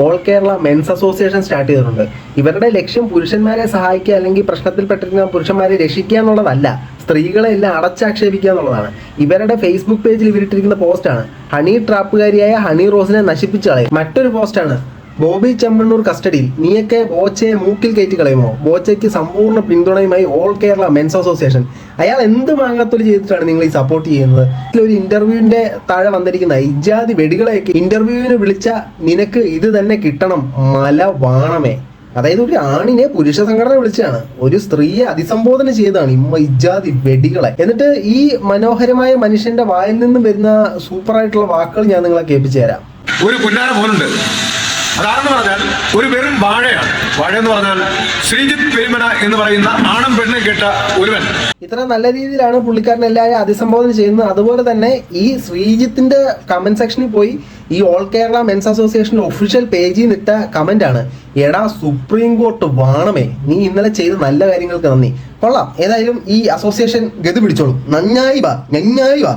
All Kerala men's association start ചെയ്തിട്ടുണ്ട്. ഇവരുടെ ലക്ഷ്യം പുരുഷന്മാരെ സഹായിക്കുക അല്ലെങ്കിൽ പ്രശ്നത്തിൽപ്പെട്ടിരിക്കുന്ന പുരുഷന്മാരെ രക്ഷിക്കുക എന്നുള്ളതല്ല, സ്ത്രീകളെ എല്ലാം അടച്ചാക്ഷേപിക്കുക എന്നുള്ളതാണ്. ഇവരുടെ ഫേസ്ബുക്ക് പേജിൽ ഇവരിട്ടിരിക്കുന്ന പോസ്റ്റാണ് ഹണി ട്രാപ്പുകാരിയായ ഹണി റോസിനെ നശിപ്പിച്ചു കളയും. മറ്റൊരു പോസ്റ്റാണ് ബോബി ചെമ്മണ്ണൂർ കസ്റ്റഡിയിൽ, നീയൊക്കെ ബോച്ചയെ മൂക്കിൽ കയറ്റി കളയുമോ? ബോച്ചയ്ക്ക് സമ്പൂർണ്ണ പിന്തുണയുമായി ഓൾ കേരള മെൻസ് അസോസിയേഷൻ. അയാൾ എന്ത് മാങ്ങാത്തൊലി ചെയ്തിട്ടാണ് നിങ്ങൾ ഈ സപ്പോർട്ട് ചെയ്യുന്നത്? ഒരു ഇന്റർവ്യൂവിന്റെ താഴെ വന്നിരിക്കുന്ന ഇജാതി വെടികളെയൊക്കെ ഇന്റർവ്യൂവിന് വിളിച്ച നിനക്ക് ഇത് തന്നെ കിട്ടണം മല വാണമേ. അതായത് ഒരു ആണിനെ പുരുഷ സംഘടന വിളിച്ചാണ്, ഒരു സ്ത്രീയെ അഭിസംബോധന ചെയ്താണ് ഇജാതി വെടികളെ. എന്നിട്ട് ഈ മനോഹരമായ മനുഷ്യന്റെ വായിൽ നിന്നും വരുന്ന സൂപ്പറായിട്ടുള്ള വാക്കുകൾ ഞാൻ നിങ്ങളെ കേൾപ്പിച്ചു തരാം. ഒരു പുന്നാര മോനുണ്ട്, അതാണെന്ന് പറഞ്ഞാൽ ഒരു വെറും വാഴയാണ്. വാഴ എന്ന് പറഞ്ഞാൽ ശ്രീജിത്ത് പെരുമന എന്ന് പറയുന്ന ആണും പെണ്ണും കേട്ട ഒരുവൻ. ഇത്ര നല്ല രീതിയിലാണ് പുള്ളിക്കാരൻ എല്ലാവരും അഭിസംബോധന ചെയ്യുന്നത്. അതുപോലെ തന്നെ ഈ ശ്രീജിത്തിന്റെ കമന്റ് സെക്ഷനിൽ പോയി ഈ ഓൾ കേരള മെൻസ് അസോസിയേഷന്റെ ഒഫീഷ്യൽ പേജിൽ നിന്നിട്ട കമന്റ് ആണ്, എടാ സുപ്രീം കോർട്ട് വാണമേ, നീ ഇന്നലെ ചെയ്ത നല്ല കാര്യങ്ങൾക്ക് നന്ദി. കൊള്ളാം, ഏതായാലും ഈ അസോസിയേഷൻ ഗതി പിടിച്ചോളും. നന്നായി വാ.